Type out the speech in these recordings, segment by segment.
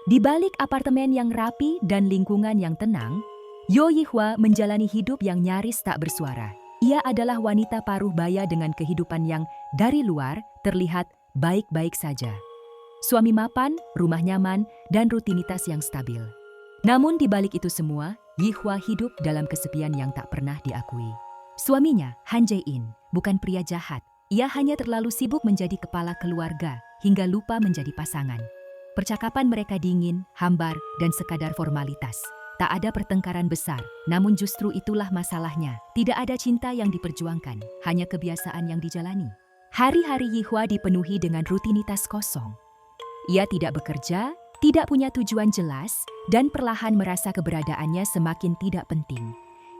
Di balik apartemen yang rapi dan lingkungan yang tenang, Yo Yihwa menjalani hidup yang nyaris tak bersuara. Ia adalah wanita paruh baya dengan kehidupan yang dari luar terlihat baik-baik saja. Suami mapan, rumah nyaman, dan rutinitas yang stabil. Namun di balik itu semua, Yihwa hidup dalam kesepian yang tak pernah diakui. Suaminya, Han Jae-in, bukan pria jahat. Ia hanya terlalu sibuk menjadi kepala keluarga hingga lupa menjadi pasangan. Percakapan mereka dingin, hambar, dan sekadar formalitas. Tak ada pertengkaran besar, namun justru itulah masalahnya. Tidak ada cinta yang diperjuangkan, hanya kebiasaan yang dijalani. Hari-hari Yihwa dipenuhi dengan rutinitas kosong. Ia tidak bekerja, tidak punya tujuan jelas, dan perlahan merasa keberadaannya semakin tidak penting.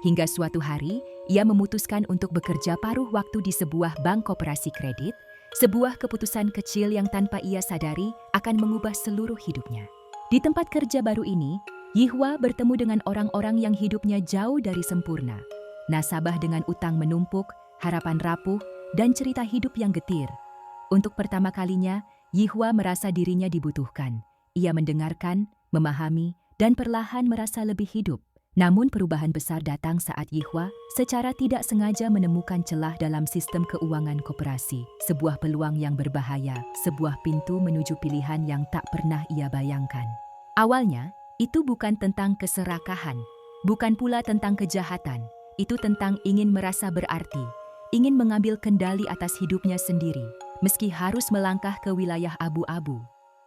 Hingga suatu hari, ia memutuskan untuk bekerja paruh waktu di sebuah bank koperasi kredit, sebuah keputusan kecil yang tanpa ia sadari akan mengubah seluruh hidupnya. Di tempat kerja baru ini, Yihwa bertemu dengan orang-orang yang hidupnya jauh dari sempurna. Nasabah dengan utang menumpuk, harapan rapuh, dan cerita hidup yang getir. Untuk pertama kalinya, Yihwa merasa dirinya dibutuhkan. Ia mendengarkan, memahami, dan perlahan merasa lebih hidup. Namun perubahan besar datang saat Yihwa secara tidak sengaja menemukan celah dalam sistem keuangan koperasi. Sebuah peluang yang berbahaya, sebuah pintu menuju pilihan yang tak pernah ia bayangkan. Awalnya, itu bukan tentang keserakahan, bukan pula tentang kejahatan. Itu tentang ingin merasa berarti, ingin mengambil kendali atas hidupnya sendiri, meski harus melangkah ke wilayah abu-abu.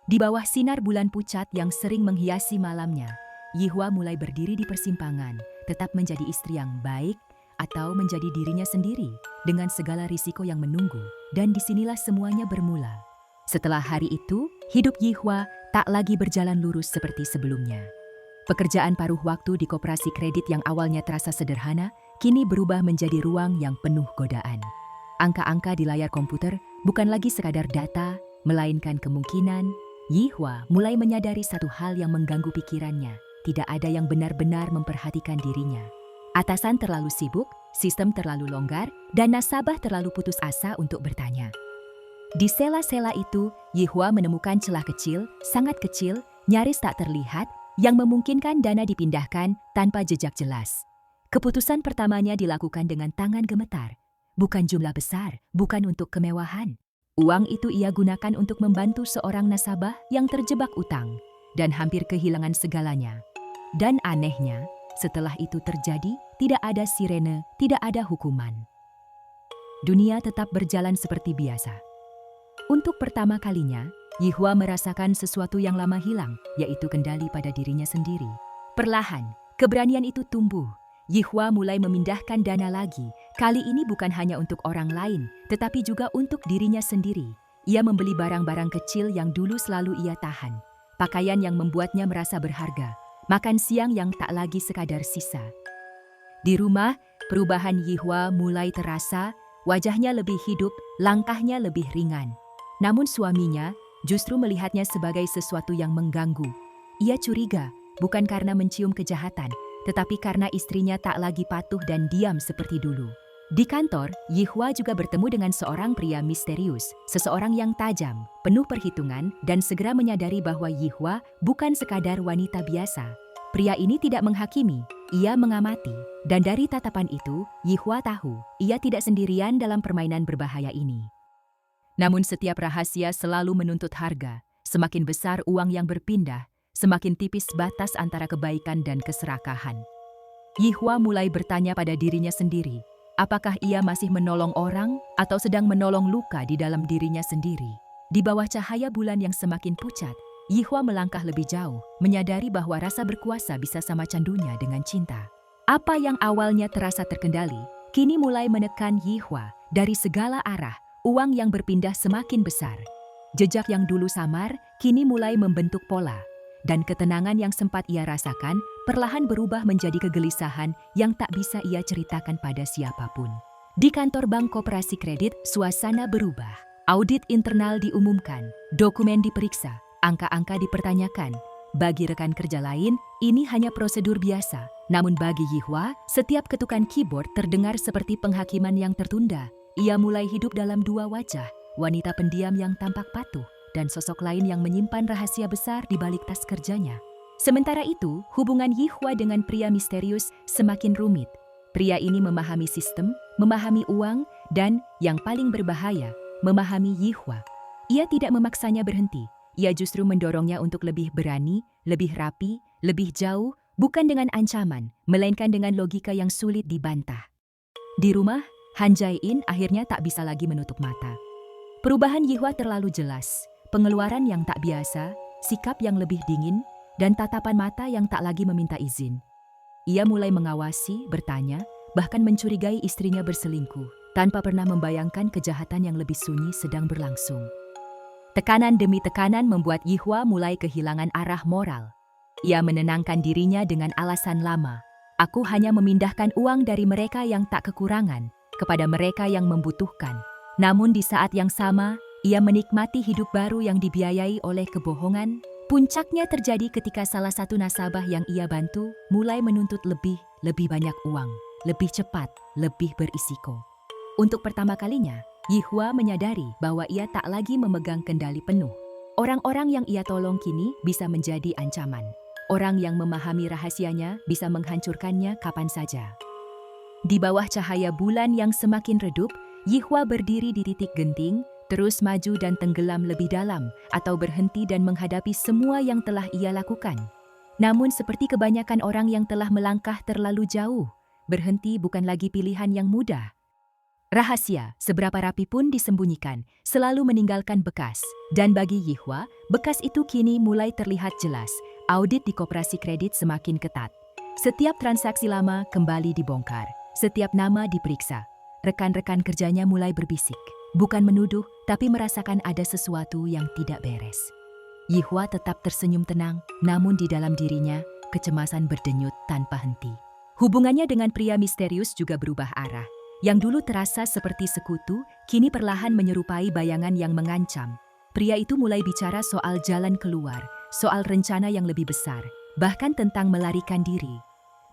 Di bawah sinar bulan pucat yang sering menghiasi malamnya, Yihwa mulai berdiri di persimpangan, tetap menjadi istri yang baik atau menjadi dirinya sendiri dengan segala risiko yang menunggu, dan disinilah semuanya bermula. Setelah hari itu, hidup Yihwa tak lagi berjalan lurus seperti sebelumnya. Pekerjaan paruh waktu di koperasi kredit yang awalnya terasa sederhana, kini berubah menjadi ruang yang penuh godaan. Angka-angka di layar komputer bukan lagi sekadar data, melainkan kemungkinan. Yihwa mulai menyadari satu hal yang mengganggu pikirannya. Tidak ada yang benar-benar memperhatikan dirinya. Atasan terlalu sibuk, sistem terlalu longgar, dan nasabah terlalu putus asa untuk bertanya. Di sela-sela itu, Yihwa menemukan celah kecil, sangat kecil, nyaris tak terlihat, yang memungkinkan dana dipindahkan tanpa jejak jelas. Keputusan pertamanya dilakukan dengan tangan gemetar. Bukan jumlah besar, bukan untuk kemewahan. Uang itu ia gunakan untuk membantu seorang nasabah yang terjebak utang dan hampir kehilangan segalanya. Dan anehnya, setelah itu terjadi, tidak ada sirene, tidak ada hukuman. Dunia tetap berjalan seperti biasa. Untuk pertama kalinya, Yihwa merasakan sesuatu yang lama hilang, yaitu kendali pada dirinya sendiri. Perlahan, keberanian itu tumbuh. Yihwa mulai memindahkan dana lagi, kali ini bukan hanya untuk orang lain, tetapi juga untuk dirinya sendiri. Ia membeli barang-barang kecil yang dulu selalu ia tahan. Pakaian yang membuatnya merasa berharga, makan siang yang tak lagi sekadar sisa. Di rumah, perubahan Yihwa mulai terasa, wajahnya lebih hidup, langkahnya lebih ringan. Namun suaminya justru melihatnya sebagai sesuatu yang mengganggu. Ia curiga, bukan karena mencium kejahatan, tetapi karena istrinya tak lagi patuh dan diam seperti dulu. Di kantor, Yihwa juga bertemu dengan seorang pria misterius, seseorang yang tajam, penuh perhitungan, dan segera menyadari bahwa Yihwa bukan sekadar wanita biasa. Pria ini tidak menghakimi, ia mengamati, dan dari tatapan itu, Yihwa tahu, ia tidak sendirian dalam permainan berbahaya ini. Namun setiap rahasia selalu menuntut harga, semakin besar uang yang berpindah, semakin tipis batas antara kebaikan dan keserakahan. Yihwa mulai bertanya pada dirinya sendiri, apakah ia masih menolong orang atau sedang menolong luka di dalam dirinya sendiri? Di bawah cahaya bulan yang semakin pucat, Yihwa melangkah lebih jauh, menyadari bahwa rasa berkuasa bisa sama candunya dengan cinta. Apa yang awalnya terasa terkendali, kini mulai menekan Yihwa dari segala arah. Uang yang berpindah semakin besar. Jejak yang dulu samar, kini mulai membentuk pola. Dan ketenangan yang sempat ia rasakan, perlahan berubah menjadi kegelisahan yang tak bisa ia ceritakan pada siapapun. Di kantor bank koperasi kredit, suasana berubah. Audit internal diumumkan, dokumen diperiksa, angka-angka dipertanyakan. Bagi rekan kerja lain, ini hanya prosedur biasa. Namun bagi Yihwa, setiap ketukan keyboard terdengar seperti penghakiman yang tertunda. Ia mulai hidup dalam dua wajah, wanita pendiam yang tampak patuh, dan sosok lain yang menyimpan rahasia besar di balik tas kerjanya. Sementara itu, hubungan Yihua dengan pria misterius semakin rumit. Pria ini memahami sistem, memahami uang, dan yang paling berbahaya, memahami Yihua. Ia tidak memaksanya berhenti. Ia justru mendorongnya untuk lebih berani, lebih rapi, lebih jauh, bukan dengan ancaman, melainkan dengan logika yang sulit dibantah. Di rumah, Han Jae-in akhirnya tak bisa lagi menutup mata. Perubahan Yihua terlalu jelas, pengeluaran yang tak biasa, sikap yang lebih dingin, dan tatapan mata yang tak lagi meminta izin. Ia mulai mengawasi, bertanya, bahkan mencurigai istrinya berselingkuh, tanpa pernah membayangkan kejahatan yang lebih sunyi sedang berlangsung. Tekanan demi tekanan membuat Yihua mulai kehilangan arah moral. Ia menenangkan dirinya dengan alasan lama. Aku hanya memindahkan uang dari mereka yang tak kekurangan kepada mereka yang membutuhkan. Namun di saat yang sama, ia menikmati hidup baru yang dibiayai oleh kebohongan. Puncaknya terjadi ketika salah satu nasabah yang ia bantu mulai menuntut lebih banyak uang, lebih cepat, lebih berisiko. Untuk pertama kalinya, Yihua menyadari bahwa ia tak lagi memegang kendali penuh. Orang-orang yang ia tolong kini bisa menjadi ancaman. Orang yang memahami rahasianya bisa menghancurkannya kapan saja. Di bawah cahaya bulan yang semakin redup, Yihua berdiri di titik genting, terus maju dan tenggelam lebih dalam, atau berhenti dan menghadapi semua yang telah ia lakukan. Namun seperti kebanyakan orang yang telah melangkah terlalu jauh, berhenti bukan lagi pilihan yang mudah. Rahasia, seberapa rapi pun disembunyikan, selalu meninggalkan bekas. Dan bagi Yihua, bekas itu kini mulai terlihat jelas. Audit di koperasi kredit semakin ketat. Setiap transaksi lama kembali dibongkar. Setiap nama diperiksa. Rekan-rekan kerjanya mulai berbisik. Bukan menuduh, tapi merasakan ada sesuatu yang tidak beres. Yihua tetap tersenyum tenang, namun di dalam dirinya, kecemasan berdenyut tanpa henti. Hubungannya dengan pria misterius juga berubah arah. Yang dulu terasa seperti sekutu, kini perlahan menyerupai bayangan yang mengancam. Pria itu mulai bicara soal jalan keluar, soal rencana yang lebih besar, bahkan tentang melarikan diri.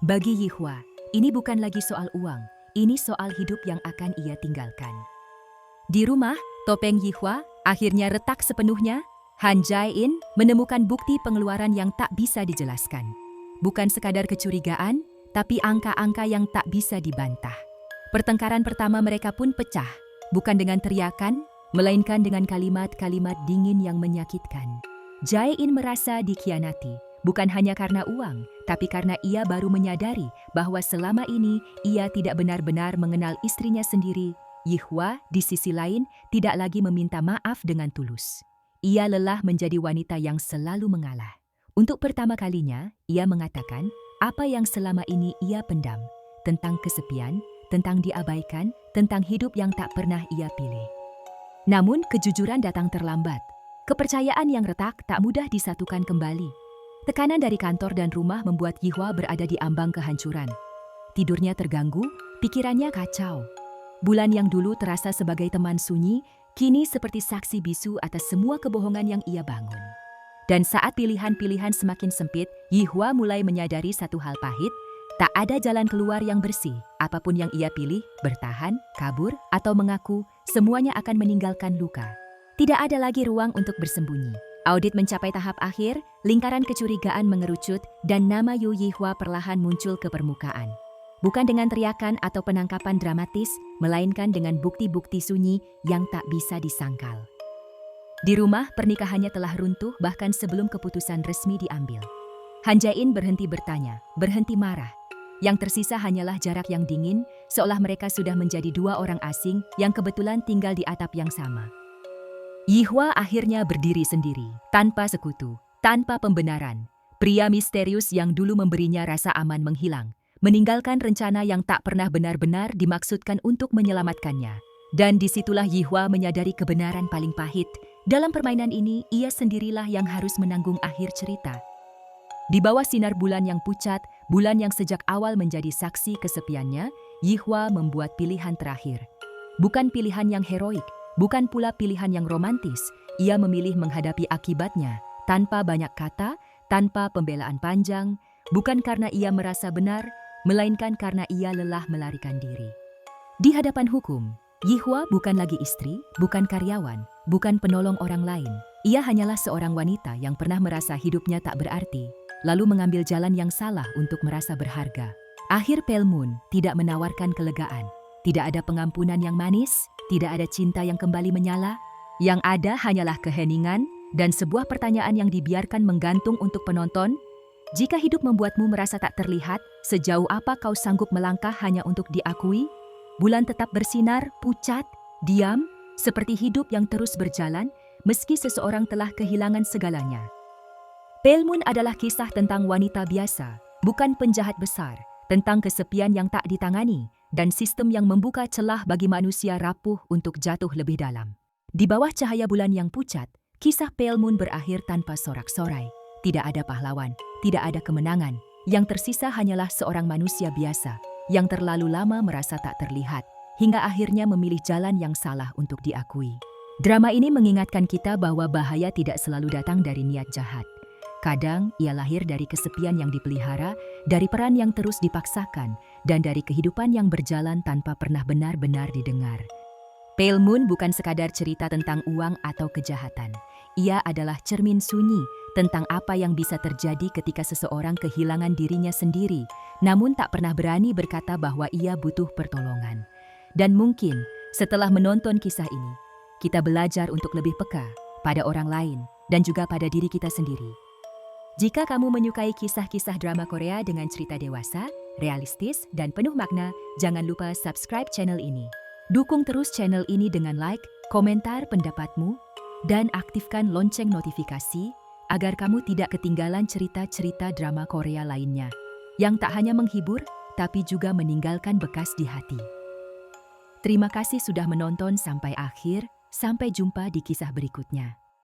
Bagi Yihua, ini bukan lagi soal uang, ini soal hidup yang akan ia tinggalkan. Di rumah, topeng Yihua akhirnya retak sepenuhnya. Han Jae-in menemukan bukti pengeluaran yang tak bisa dijelaskan. Bukan sekadar kecurigaan, tapi angka-angka yang tak bisa dibantah. Pertengkaran pertama mereka pun pecah, bukan dengan teriakan, melainkan dengan kalimat-kalimat dingin yang menyakitkan. Jae-in merasa dikhianati, bukan hanya karena uang, tapi karena ia baru menyadari bahwa selama ini ia tidak benar-benar mengenal istrinya sendiri. Yihua, di sisi lain, tidak lagi meminta maaf dengan tulus. Ia lelah menjadi wanita yang selalu mengalah. Untuk pertama kalinya, ia mengatakan apa yang selama ini ia pendam, tentang kesepian, tentang diabaikan, tentang hidup yang tak pernah ia pilih. Namun, kejujuran datang terlambat. Kepercayaan yang retak tak mudah disatukan kembali. Tekanan dari kantor dan rumah membuat Yihua berada di ambang kehancuran. Tidurnya terganggu, pikirannya kacau. Bulan yang dulu terasa sebagai teman sunyi, kini seperti saksi bisu atas semua kebohongan yang ia bangun. Dan saat pilihan-pilihan semakin sempit, Yihua mulai menyadari satu hal pahit. Tak ada jalan keluar yang bersih. Apapun yang ia pilih, bertahan, kabur, atau mengaku, semuanya akan meninggalkan luka. Tidak ada lagi ruang untuk bersembunyi. Audit mencapai tahap akhir, lingkaran kecurigaan mengerucut, dan nama Yu Yihua perlahan muncul ke permukaan. Bukan dengan teriakan atau penangkapan dramatis, melainkan dengan bukti-bukti sunyi yang tak bisa disangkal. Di rumah, pernikahannya telah runtuh bahkan sebelum keputusan resmi diambil. Han Jae-in berhenti bertanya, berhenti marah. Yang tersisa hanyalah jarak yang dingin, seolah mereka sudah menjadi dua orang asing yang kebetulan tinggal di atap yang sama. Yihua akhirnya berdiri sendiri, tanpa sekutu, tanpa pembenaran. Pria misterius yang dulu memberinya rasa aman menghilang, meninggalkan rencana yang tak pernah benar-benar dimaksudkan untuk menyelamatkannya. Dan disitulah Yihua menyadari kebenaran paling pahit. Dalam permainan ini, ia sendirilah yang harus menanggung akhir cerita. Di bawah sinar bulan yang pucat, bulan yang sejak awal menjadi saksi kesepiannya, Yihua membuat pilihan terakhir. Bukan pilihan yang heroik, bukan pula pilihan yang romantis. Ia memilih menghadapi akibatnya, tanpa banyak kata, tanpa pembelaan panjang, bukan karena ia merasa benar, melainkan karena ia lelah melarikan diri. Di hadapan hukum, Yihua bukan lagi istri, bukan karyawan, bukan penolong orang lain. Ia hanyalah seorang wanita yang pernah merasa hidupnya tak berarti, lalu mengambil jalan yang salah untuk merasa berharga. Akhir Pale Moon tidak menawarkan kelegaan. Tidak ada pengampunan yang manis, tidak ada cinta yang kembali menyala. Yang ada hanyalah keheningan dan sebuah pertanyaan yang dibiarkan menggantung untuk penonton. Jika hidup membuatmu merasa tak terlihat, sejauh apa kau sanggup melangkah hanya untuk diakui? Bulan tetap bersinar, pucat, diam, seperti hidup yang terus berjalan, meski seseorang telah kehilangan segalanya. Pale Moon adalah kisah tentang wanita biasa, bukan penjahat besar, tentang kesepian yang tak ditangani, dan sistem yang membuka celah bagi manusia rapuh untuk jatuh lebih dalam. Di bawah cahaya bulan yang pucat, kisah Pale Moon berakhir tanpa sorak-sorai. Tidak ada pahlawan, tidak ada kemenangan. Yang tersisa hanyalah seorang manusia biasa, yang terlalu lama merasa tak terlihat, hingga akhirnya memilih jalan yang salah untuk diakui. Drama ini mengingatkan kita bahwa bahaya tidak selalu datang dari niat jahat. Kadang ia lahir dari kesepian yang dipelihara, dari peran yang terus dipaksakan, dan dari kehidupan yang berjalan tanpa pernah benar-benar didengar. Pale Moon bukan sekadar cerita tentang uang atau kejahatan. Ia adalah cermin sunyi tentang apa yang bisa terjadi ketika seseorang kehilangan dirinya sendiri, namun tak pernah berani berkata bahwa ia butuh pertolongan. Dan mungkin setelah menonton kisah ini, kita belajar untuk lebih peka pada orang lain dan juga pada diri kita sendiri. Jika kamu menyukai kisah-kisah drama Korea dengan cerita dewasa, realistis, dan penuh makna, jangan lupa subscribe channel ini. Dukung terus channel ini dengan like, komentar pendapatmu, dan aktifkan lonceng notifikasi agar kamu tidak ketinggalan cerita-cerita drama Korea lainnya yang tak hanya menghibur, tapi juga meninggalkan bekas di hati. Terima kasih sudah menonton sampai akhir. Sampai jumpa di kisah berikutnya.